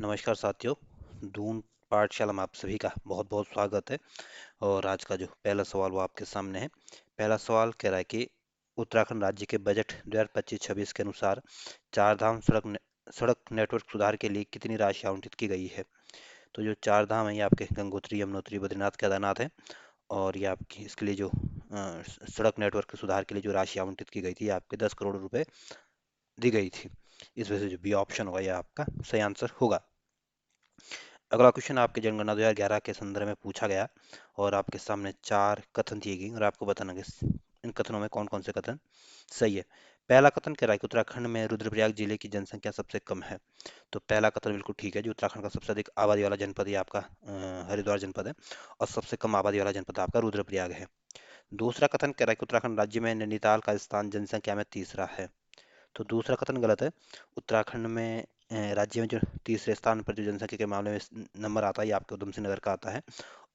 नमस्कार साथियों। दून पाठशाला में आप सभी का बहुत बहुत स्वागत है। और आज का जो पहला सवाल वो आपके सामने है। पहला सवाल कह रहा है कि उत्तराखंड राज्य के बजट 2025-26 के अनुसार चार धाम सड़क नेटवर्क सुधार के लिए कितनी राशि आवंटित की गई है। तो जो चार धाम है ये आपके गंगोत्री, यमुनोत्री, बद्रीनाथ, केदारनाथ है। और ये आपकी इसके लिए जो सड़क नेटवर्क के सुधार के लिए जो राशि आवंटित की गई थी ये आपके 10 करोड़ रुपए दी गई थी। इस वजह से जो बी ऑप्शन होगा ये आपका सही आंसर होगा। अगला क्वेश्चन आपके जनगणना 2011 के संदर्भ में पूछा गया और आपके सामने चार कथन दिए गए और आपको बताना कि इन कथनों में कौन कौन से कथन सही है। पहला कथन कह रहा है कि उत्तराखंड में रुद्रप्रयाग जिले की जनसंख्या सबसे कम है। तो पहला कथन बिल्कुल ठीक है। जो उत्तराखंड का सबसे अधिक आबादी वाला जनपद ये आपका हरिद्वार जनपद है और सबसे कम आबादी वाला जनपद आपका रुद्रप्रयाग है। दूसरा कथन कह रहा है कि उत्तराखंड राज्य में नैनीताल का स्थान जनसंख्या में तीसरा है। तो दूसरा कथन गलत है। उत्तराखंड में राज्य में जो तीसरे स्थान पर जो जनसंख्या के मामले में नंबर आता है ये आपके उधम सिंह नगर का आता है।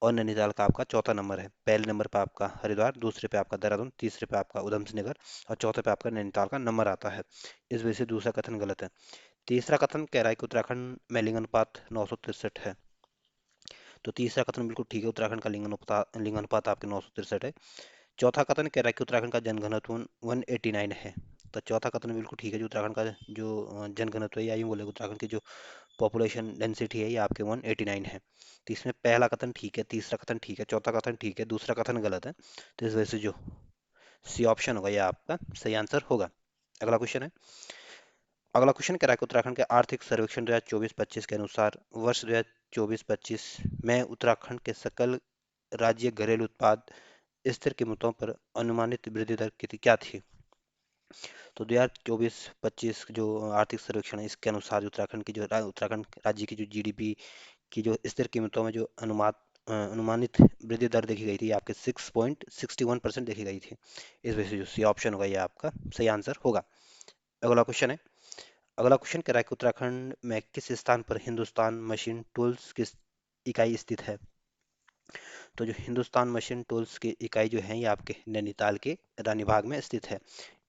और नैनीताल का आपका चौथा नंबर है। पहले नंबर पर आपका हरिद्वार, दूसरे पे आपका देहरादून, तीसरे पे आपका उधम सिंह नगर और चौथे पे आपका नैनीताल का नंबर आता है। इस वजह से दूसरा कथन गलत है। तीसरा कथन कह रहा है कि उत्तराखंड में लिंगानुपात 963 है। तो तीसरा कथन बिल्कुल ठीक है। उत्तराखंड का लिंगानुपात आपके 963 है। चौथा कथन कह रहा है कि उत्तराखंड का जनघनत्व 189 है। तो चौथा कथन बिल्कुल ठीक है। जो उत्तराखंड का जो जनघनत्व है या यूँ बोले उत्तराखंड की जो पॉपुलेशन डेंसिटी है ये आपके 189 है। तो इसमें पहला कथन ठीक है, तीसरा कथन ठीक है, चौथा कथन ठीक है, दूसरा कथन गलत है। तो इस वजह से जो सी ऑप्शन होगा ये आपका सही आंसर होगा। अगला क्वेश्चन है। अगला क्वेश्चन कह रहा है कि उत्तराखंड के आर्थिक सर्वेक्षण 2024-25 के अनुसार वर्ष 2024-25 में उत्तराखंड के सकल राज्य घरेलू उत्पाद स्थिर कीमतों पर अनुमानित वृद्धि दर कितनी क्या थी। तो 2024-25 जो आर्थिक सर्वेक्षण है इसके अनुसार उत्तराखंड की जो उत्तराखंड राज्य की जो जीडीपी की जो स्थिर कीमतों में जो अनुमानित वृद्धि दर देखी गई थी आपके 6.61% देखी गई थी। इस वजह से जो सी ऑप्शन होगा ये आपका सही आंसर होगा। अगला क्वेश्चन है। अगला क्वेश्चन कह रहा है कि उत्तराखंड में किस स्थान पर हिंदुस्तान मशीन टूल्स की इकाई स्थित है। तो जो हिंदुस्तान मशीन टूल्स की इकाई जो है ये आपके नैनीताल के रानी बाग में स्थित है।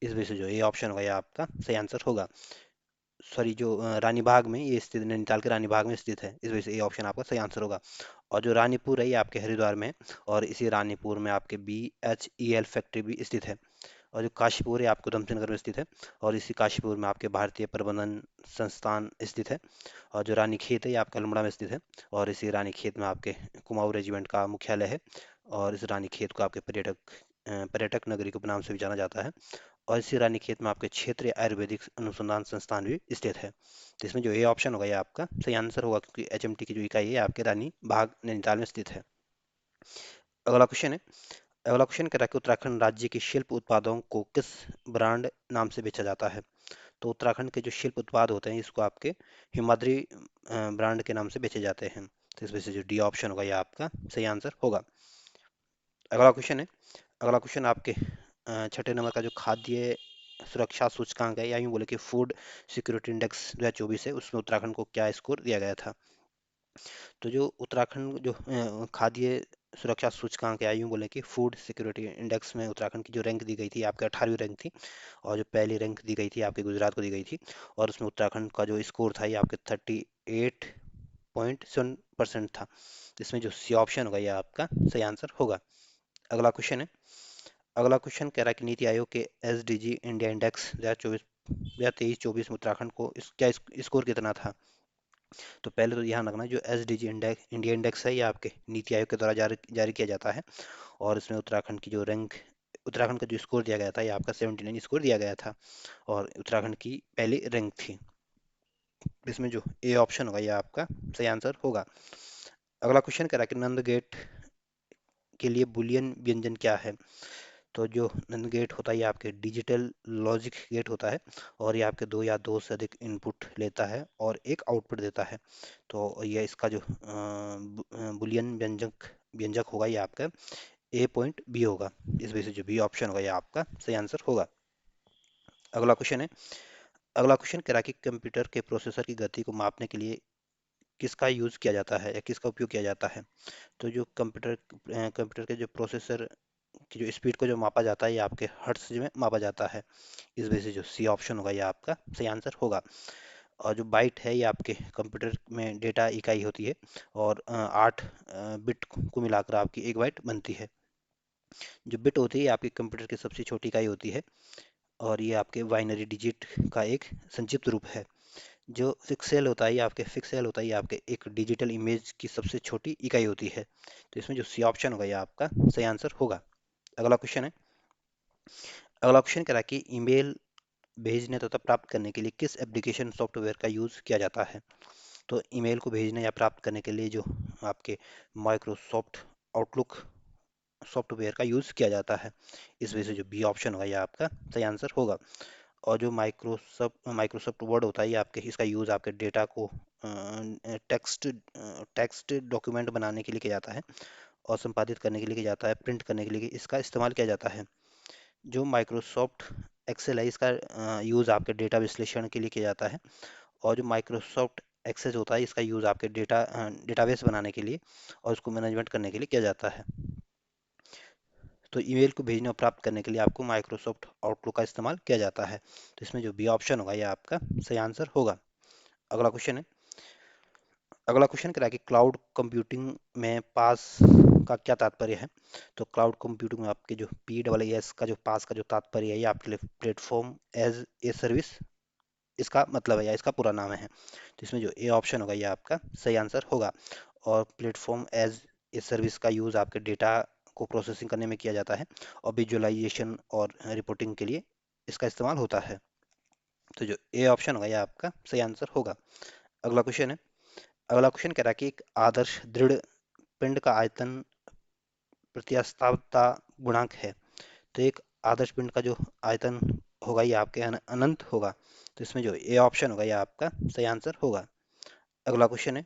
इस वजह से जो ये ऑप्शन होगा ये आपका सही आंसर होगा। सॉरी, जो रानी बाग में ये स्थित, नैनीताल के रानी बाग में स्थित है। इस वजह से ये ऑप्शन आपका सही आंसर होगा। और जो रानीपुर है ये आपके हरिद्वार में है। और इसी रानीपुर में आपके BHEL फैक्ट्री भी स्थित है। और जो काशीपुर है आपके उधमसिंह नगर में स्थित है। और इसी काशीपुर में आपके भारतीय प्रबंधन संस्थान स्थित है। और जो रानीखेत है ये आपका अल्मोड़ा में स्थित है। और इसी रानीखेत में आपके कुमाऊं रेजिमेंट का मुख्यालय है। और इस रानीखेत को आपके पर्यटक नगरी के नाम से भी जाना जाता है। और इसी रानीखेत में आपके क्षेत्रीय आयुर्वेदिक अनुसंधान संस्थान भी स्थित है। तो इसमें जो ये ऑप्शन होगा ये आपका सही आंसर होगा क्योंकि HMT की जो इकाई है आपके रानी बाग नैनीताल में स्थित है। अगला क्वेश्चन है। अगला क्वेश्चन कह रहा है कि उत्तराखंड राज्य के शिल्प उत्पादों को किस ब्रांड नाम से बेचा जाता है। तो उत्तराखंड के जो शिल्प उत्पाद होते हैं इसको आपके हिमाद्री ब्रांड के नाम से बेचे जाते हैं। तो इस वजह से जो डी ऑप्शन होगा ये आपका सही आंसर होगा। अगला क्वेश्चन है। अगला क्वेश्चन आपके छठे नंबर का जो खाद्य सुरक्षा सूचकांक है या यूँ बोले कि फूड सिक्योरिटी इंडेक्स 2024 है उसमें उत्तराखंड को क्या स्कोर दिया गया था। तो जो उत्तराखंड जो खाद्य सुरक्षा सूचकांक या यूँ बोले कि फूड सिक्योरिटी इंडेक्स में उत्तराखंड की जो रैंक दी गई थी आपके 18वीं रैंक थी। और जो पहली रैंक दी गई थी आपके गुजरात को दी गई थी। और उसमें उत्तराखंड का जो स्कोर था ये आपके 38.7% था। इसमें जो सी ऑप्शन होगा ये आपका सही आंसर होगा। अगला क्वेश्चन है। अगला क्वेश्चन कह रहा है कि नीति आयोग के SDG इंडिया इंडेक्स 2023-24 में उत्तराखंड को क्या स्कोर कितना था। तो पहले तो ध्यान रखना जो SDG इंडिया इंडेक्स है ये आपके नीति आयोग के द्वारा जारी जारी किया जाता है। और इसमें उत्तराखंड की जो रैंक, उत्तराखंड का जो स्कोर दिया गया था ये आपका 79 स्कोर दिया गया था। और उत्तराखंड की पहली रैंक थी। इसमें जो ए ऑप्शन होगा ये आपका सही आंसर होगा। अगला क्वेश्चन कह रहा है कि नंद गेट के लिए बुलियन व्यंजन क्या है। तो जो नंद गेट होता है ये आपके डिजिटल लॉजिक गेट होता है। और ये आपके दो या दो से अधिक इनपुट लेता है और एक आउटपुट देता है। तो ये इसका जो बुलियन व्यंजक व्यंजक होगा ये आपका A.B होगा। इस वजह से जो बी ऑप्शन होगा ये आपका सही आंसर होगा। अगला क्वेश्चन है। अगला क्वेश्चन कह रहा है कि कंप्यूटर के प्रोसेसर की गति को मापने के लिए किसका यूज किया जाता है या किसका उपयोग किया जाता है। तो जो कंप्यूटर के जो प्रोसेसर की जो स्पीड को जो मापा जाता है ये आपके हर्ट्ज में मापा जाता है। इस वजह से जो सी ऑप्शन होगा ये आपका सही आंसर होगा। और जो बाइट है ये आपके कंप्यूटर में डेटा इकाई होती है, और 8 बिट को मिलाकर आपकी एक बाइट बनती है। जो बिट होती है आपके कंप्यूटर की सबसे छोटी इकाई होती है, और ये आपके बाइनरी डिजिट का एक संक्षिप्त रूप है। जो पिक्सेल होता है, ये आपके पिक्सेल होता है, ये आपके एक डिजिटल इमेज की सबसे छोटी इकाई होती है। तो इसमें जो सी ऑप्शन होगा ये आपका सही आंसर होगा। अगला क्वेश्चन है। अगला क्वेश्चन कह रहा है कि ईमेल भेजने तथा प्राप्त करने के लिए किस एप्लीकेशन सॉफ्टवेयर का यूज़ किया जाता है। तो ईमेल को भेजने या प्राप्त करने के लिए जो आपके माइक्रोसॉफ्ट आउटलुक सॉफ्टवेयर का यूज़ किया जाता है। इस वजह से जो बी ऑप्शन होगा ये आपका सही आंसर होगा। और जो माइक्रोसॉफ्ट माइक्रोसॉफ्ट वर्ड होता है ये आपके इसका यूज़ आपके डेटा को टेक्स्ट टेक्स्ट डॉक्यूमेंट बनाने के लिए किया जाता है, और संपादित करने के लिए किया जाता है, प्रिंट करने के लिए इसका इस्तेमाल किया जाता है। जो माइक्रोसॉफ्ट एक्सेल है इसका यूज़ आपके डेटा विश्लेषण के लिए किया जाता है। और जो माइक्रोसॉफ्ट एक्सेस होता है इसका यूज़ आपके डेटाबेस बनाने के लिए और उसको मैनेजमेंट करने के लिए किया जाता है। तो ईमेल को भेजने और प्राप्त करने के लिए आपको माइक्रोसॉफ्ट आउटलुक का इस्तेमाल किया जाता है। तो इसमें जो बी ऑप्शन होगा ये आपका सही आंसर होगा। अगला क्वेश्चन है। अगला क्वेश्चन कह रहा है कि क्लाउड कंप्यूटिंग में पास का क्या तात्पर्य है। तो क्लाउड कंप्यूटिंग में आपके जो PaaS का जो पास का जो तात्पर्य है ये आपके लिए प्लेटफॉर्म एज ए सर्विस इसका मतलब है, या इसका पूरा नाम है। तो इसमें जो ए ऑप्शन होगा ये आपका सही आंसर होगा। और प्लेटफॉर्म एज ए सर्विस का यूज़ आपके डेटा को प्रोसेसिंग करने में किया जाता है, और विजुअलाइजेशन और रिपोर्टिंग के लिए इसका इस्तेमाल होता है। तो जो ए ऑप्शन होगा ये आपका सही आंसर होगा। अगला क्वेश्चन है। अगला क्वेश्चन कह रहा है कि एक आदर्श दृढ़ पिंड का आयतन प्रत्यास्थता गुणांक है। तो एक आदर्श पिंड का जो आयतन होगा ये आपके अनंत होगा। तो इसमें जो ए ऑप्शन होगा ये आपका सही आंसर होगा। अगला क्वेश्चन है।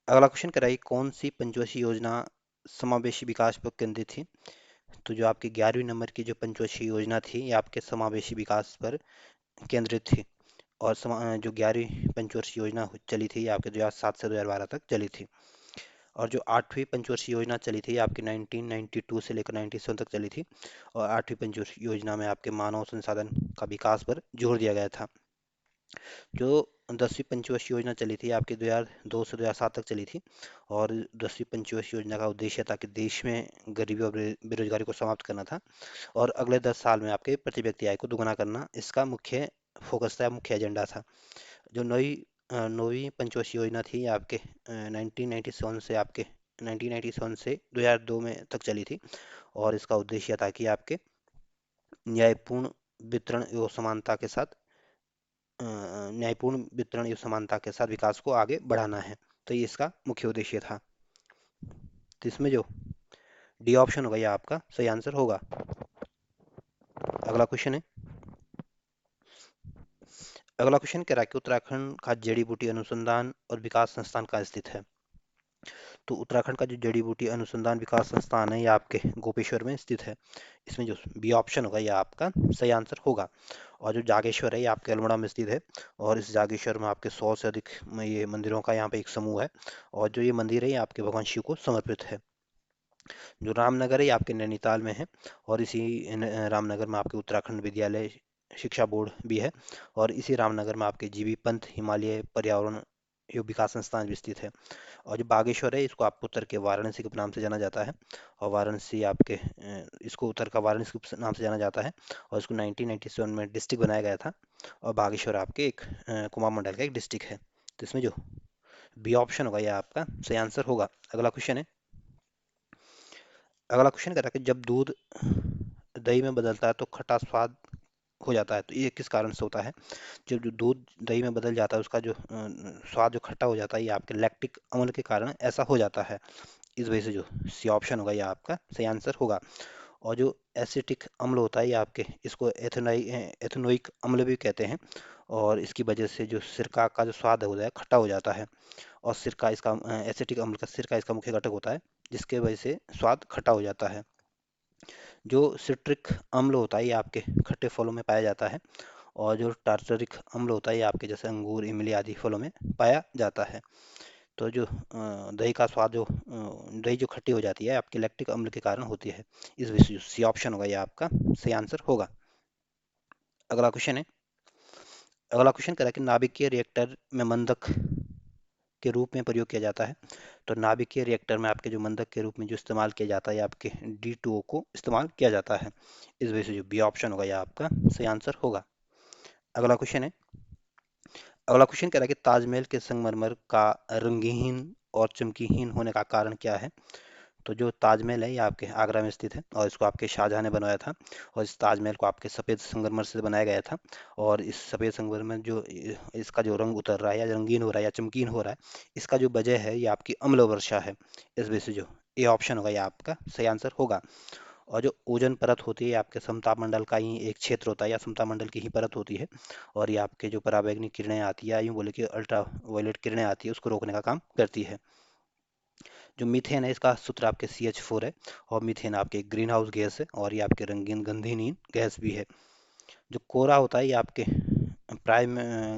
अगला क्वेश्चन कह रहा है कि कौन सी पंचवर्षीय योजना समावेशी विकास पर केंद्रित थी। तो जो आपकी 11वीं नंबर की जो पंचवर्षीय योजना थी ये आपके समावेशी विकास पर केंद्रित थी। और जो 11वीं पंचवर्षीय योजना चली थी ये आपके 2007 से 2012 तक चली थी। और जो 8वीं पंचवर्षीय योजना चली थी ये आपकी 1992 से लेकर 97 तक चली थी। और 8वीं पंचवर्षीय योजना में आपके मानव संसाधन का विकास पर जोर दिया गया था। जो 10वीं पंचवर्षीय योजना चली थी आपकी 2002 से 2007 तक चली थी। और 10वीं पंचवर्षीय योजना का उद्देश्य था कि देश में गरीबी और बेरोजगारी को समाप्त करना था, और अगले 10 साल में आपके प्रति व्यक्ति आय को दुगना करना इसका मुख्य फोकस था, मुख्य एजेंडा था। जो नौवीं पंचवर्षीय योजना थी ये आपके 1997 से आपके 1997 से 2002 में तक चली थी। और इसका उद्देश्य था कि आपके न्यायपूर्ण वितरण एवं समानता के साथ न्यायपूर्ण वितरण एवं समानता के साथ विकास को आगे बढ़ाना है। तो ये इसका मुख्य उद्देश्य था। तो इसमें जो डी ऑप्शन होगा ये आपका सही आंसर होगा। अगला क्वेश्चन है। अगला क्वेश्चन कह रहा है कि उत्तराखंड का जड़ी बूटी अनुसंधान और विकास संस्थान कहाँ स्थित है। तो उत्तराखंड का जो जड़ी बूटी अनुसंधान विकास संस्थान है ये आपके गोपेश्वर में स्थित है। इसमें जो बी ऑप्शन होगा ये आपका सही आंसर होगा। और जो जागेश्वर है ये आपके अल्मोड़ा में स्थित है। और इस जागेश्वर में आपके 100 से अधिक ये मंदिरों का यहाँ पे एक समूह है। और जो ये मंदिर है ये आपके भगवान शिव को समर्पित है। जो रामनगर है ये आपके नैनीताल में है। और इसी रामनगर में आपके उत्तराखंड विद्यालय शिक्षा बोर्ड भी है। और इसी रामनगर में आपके जीबी पंत हिमालय पर्यावरण एवं विकास संस्थान भी स्थित है। और जो बागेश्वर है इसको आपको उत्तर के वाराणसी के नाम से जाना जाता है। और वाराणसी आपके इसको उत्तर का वाराणसी के नाम से जाना जाता है। और इसको 1997 में डिस्ट्रिक्ट बनाया गया था। और बागेश्वर आपके एक कुमार मंडल का एक डिस्ट्रिक्ट है। तो इसमें जो बी ऑप्शन होगा यह आपका सही आंसर होगा। अगला क्वेश्चन है। अगला क्वेश्चन कह रहा है कि जब दूध दही में बदलता है तो खट्टा स्वाद हो जाता है, तो ये किस कारण से होता है। जब जो दूध दही में बदल जाता है उसका जो स्वाद जो खट्टा हो जाता है ये आपके लैक्टिक अम्ल के कारण ऐसा हो जाता है। इस वजह से जो सी ऑप्शन होगा ये आपका सही आंसर होगा। और जो एसिटिक अम्ल होता है ये आपके इसको एथेनोइक अम्ल भी कहते हैं। और इसकी वजह से जो सिरका का जो स्वाद होता है खट्टा हो जाता है। और सिरका इसका एसिटिक अम्ल का सिरका इसका मुख्य घटक होता है, जिसके वजह से स्वाद खट्टा हो जाता है। जो सिट्रिक अम्ल होता है ये आपके खट्टे फलों में पाया जाता है। और जो टार्टरिक अम्ल होता है ये आपके जैसे अंगूर इमली आदि फलों में पाया जाता है। तो जो दही का स्वाद जो दही जो खट्टी हो जाती है आपके लैक्टिक अम्ल के कारण होती है। इस विषय सी ऑप्शन होगा ये आपका सही आंसर होगा। अगला क्वेश्चन है। अगला क्वेश्चन कह रहा है कि नाभिकीय रिएक्टर में मंदक के रूप में प्रयोग किया जाता है। तो नाभिकीय रिएक्टर में आपके जो मंदक के रूप में जो इस्तेमाल किया जाता है, आपके D2O को इस्तेमाल किया जाता है। इस वजह से जो बी ऑप्शन होगा यह आपका सही आंसर होगा। अगला क्वेश्चन है, अगला क्वेश्चन कह रहा है कि ताजमहल के संगमरमर का रंगहीन और चमकीहीन होने का कारण क्या है। तो जो ताजमहल है ये आपके आगरा में स्थित है और इसको आपके शाहजहां ने बनवाया था। और इस ताजमहल को आपके सफ़ेद संगमरमर से बनाया गया था। और इस सफ़ेद संगमरमर में जो इसका जो रंग उतर रहा है या रंगीन हो रहा है या चमकीन हो रहा है, इसका जो वजह है ये आपकी अम्ल वर्षा है। इस वजह से जो ए ऑप्शन होगा ये आपका सही आंसर होगा। और जो ओजोन परत होती है आपके समताप मंडल का ही एक क्षेत्र होता है या समताप मंडल की ही परत होती है। और ये आपके जो पराबैंगनी किरणें आती है या यूँ बोले कि अल्ट्रा वायलेट किरणें आती है उसको रोकने का काम करती है। जो मीथेन है इसका सूत्र आपके CH4 है। और मीथेन आपके ग्रीन हाउस गैस है और ये आपके रंगीन गंधहीन गैस भी है। जो कोरा होता है ये आपके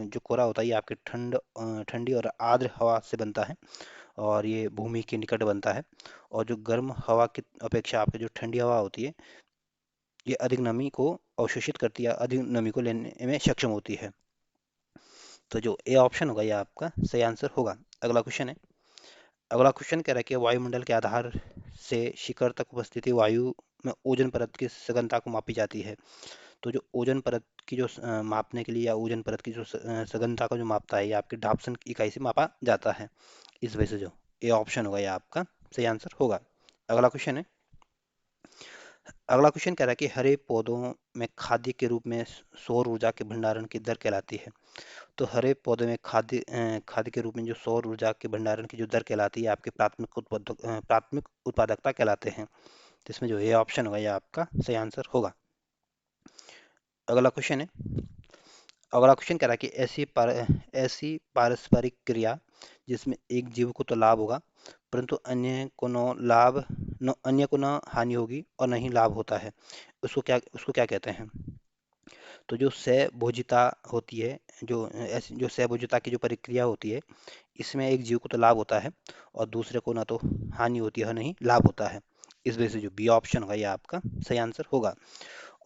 जो कोरा होता है ये आपके ठंडी और आर्द्र हवा से बनता है। और ये भूमि के निकट बनता है। और जो गर्म हवा की अपेक्षा आपकी जो ठंडी हवा होती है ये अधिक नमी को अवशोषित करती है, अधिक नमी को लेने में सक्षम होती है। तो जो ए ऑप्शन होगा ये आपका सही आंसर होगा। अगला क्वेश्चन है, अगला क्वेश्चन कह रहा है कि वायुमंडल के आधार से शिखर तक उपस्थिति वायु में ओजोन परत की सघनता को मापी जाती है। तो जो ओजोन परत की जो मापने के लिए या ओजोन परत की जो सघनता को जो मापता है ये आपके डाप्सन इकाई से मापा जाता है। इस वजह से जो ए ऑप्शन होगा ये आपका सही आंसर होगा। अगला क्वेश्चन है, अगला क्वेश्चन कह रहा है कि हरे पौधों में खाद्य के रूप में सौर ऊर्जा के भंडारण की दर कहलाती है। तो हरे पौधे में खाद्य के रूप में जो सौर ऊर्जा के भंडारण की जो दर कहलाती है आपके प्राथमिक उत्पादकता कहलाते हैं। तो इसमें जो ए ऑप्शन होगा ये आपका सही आंसर होगा। अगला क्वेश्चन है, अगला क्वेश्चन कह रहा है कि ऐसी पारस्परिक क्रिया जिसमें एक जीव को तो लाभ होगा परंतु अन्य को न हानि होगी और न ही लाभ होता है, उसको क्या कहते हैं। तो जो सहभोजिता होती है, जो सहभोजिता की जो प्रक्रिया होती है इसमें एक जीव को तो लाभ होता है और दूसरे को ना तो हानि होती है और नहीं लाभ होता है। इस वजह से जो बी ऑप्शन होगा ये आपका सही आंसर होगा।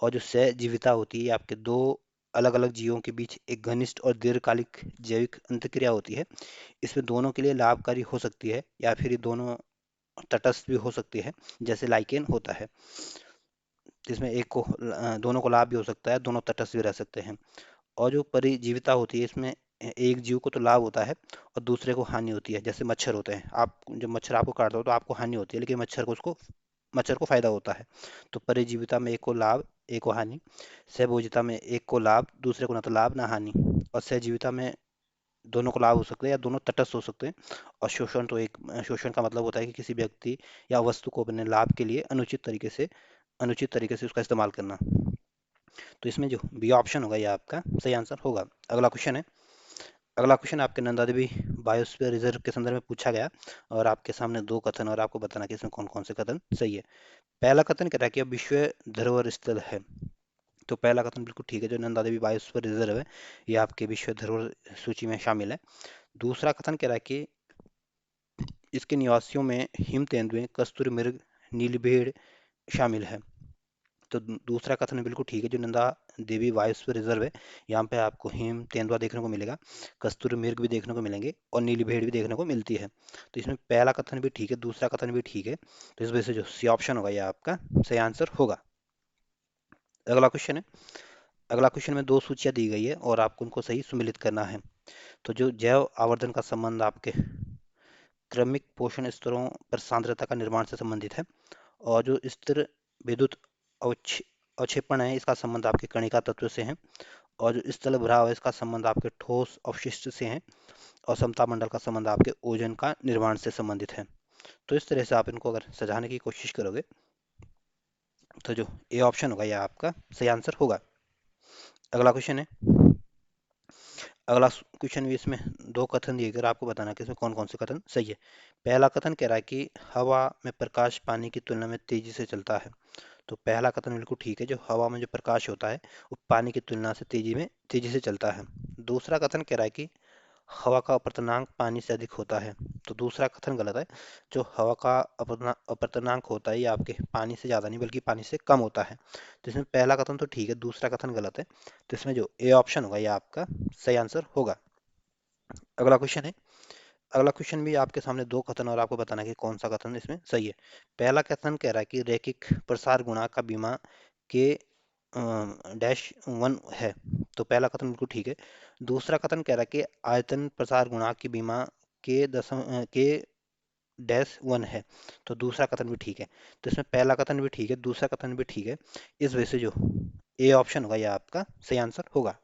और जो सहजीविता होती है ये आपके दो अलग अलग जीवों के बीच एक घनिष्ठ और दीर्घकालिक जैविक अंतक्रिया होती है। इसमें दोनों के लिए लाभकारी हो सकती है या फिर ये दोनों तटस्थ भी हो सकती है, जैसे लाइकेन होता है। जिसमें दोनों को लाभ भी हो सकता है, दोनों तटस्थ भी रह सकते हैं। और जो परिजीविता होती है इसमें एक जीव को तो लाभ होता है और दूसरे को हानि होती है, जैसे मच्छर होते हैं। आप जब मच्छर आपको काटता हो तो आपको हानि होती है लेकिन मच्छर को फायदा होता है। तो परिजीविता में एक को लाभ एक को हानि, सहभोजिता में एक को लाभ दूसरे को ना तो लाभ ना हानि, और सहजीविता में दोनों को लाभ हो सकते हैं या दोनों तटस्थ हो सकते हैं। और शोषण का मतलब होता है कि किसी व्यक्ति या वस्तु को अपने लाभ के लिए अनुचित तरीके से उसका इस्तेमाल करना। तो इसमें जो बी ऑप्शन होगा ये आपका सही आंसर होगा। अगला क्वेश्चन है, अगला क्वेश्चन आपके नंदा देवी बायोस्फीयर रिजर्व के संदर्भ में पूछा गया और आपके सामने दो कथन और आपको बताना कि इसमें कौन कौन से कथन सही है। पहला कथन कहता है कि यह विश्व धरोहर स्थल है। तो पहला कथन बिल्कुल ठीक है, जो नंदा देवी बायोस्फीयर रिजर्व है ये आपके विश्व धरोहर सूची में शामिल है। दूसरा कथन कह रहा है कि इसके निवासियों में हिम तेंदुए, कस्तूरी मृग, नीलभेड़ शामिल है। तो दूसरा कथन बिल्कुल ठीक है, जो नंदा देवी बायोस्फीयर रिजर्व है यहाँ पे आपको हिम तेंदुआ देखने को मिलेगा, कस्तूरी मृग भी देखने को मिलेंगे और नीली भेड़ भी देखने को मिलती है। तो इसमें पहला कथन भी ठीक है, दूसरा कथन भी ठीक है। तो इस वजह से जो सी ऑप्शन होगा ये आपका सही आंसर होगा। अगला क्वेश्चन है, अगला क्वेश्चन में दो सूचियां दी गई है और आपको उनको सही सुमेलित करना है। तो जो जैव आवर्धन का संबंध आपके क्रमिक पोषण स्तरों पर सांद्रता का निर्माण से संबंधित है। और जो स्थिर विद्युत अवक्षेपण है इसका संबंध आपके कणिका तत्व से है। और जो स्थल भराव है इसका संबंध आपके ठोस अवशिष्ट से है। और समताप मंडल का संबंध आपके ओजन का निर्माण से संबंधित है। तो इस तरह से आप इनको अगर सजाने की कोशिश करोगे तो जो ए ऑप्शन होगा यह आपका सही आंसर होगा। अगला क्वेश्चन है, अगला क्वेश्चन भी इसमें दो कथन दिए गए, आपको बताना कि इसमें कौन कौन से कथन सही है। पहला कथन कह रहा है कि हवा में प्रकाश पानी की तुलना में तेजी से चलता है। तो पहला कथन बिल्कुल ठीक है, जो हवा में जो प्रकाश होता है वो पानी की तुलना से तेजी से चलता है। दूसरा कथन कह रहा है कि हवा का अपवर्तनांक पानी से अधिक होता है। तो दूसरा कथन गलत है। जो हवा का अपवर्तनांक होता है ये आपके पानी से ज़्यादा नहीं बल्कि पानी से कम होता है। तो इसमें पहला कथन तो ठीक है, दूसरा कथन गलत है। तो इसमें जो ए ऑप्शन होगा ये आपका सही आंसर होगा। अगला क्वेश्चन है। अगला क्वेश्चन भी आपके सामने दो कथन और आपको बताना है कि कौन सा कथन इसमें सही है। पहला कथन कह रहा है कि रैखिक प्रसार गुणांक का बीमा के डैश वन है। तो पहला कथन बिल्कुल ठीक है। दूसरा कथन कह रहा है कि आयतन प्रसार गुणांक की बीमा के डैश वन है। तो दूसरा कथन भी ठीक है। तो इसमें पहला कथन भी ठीक है, दूसरा कथन भी ठीक है। इस वजह से जो ए ऑप्शन होगा यह आपका सही आंसर होगा।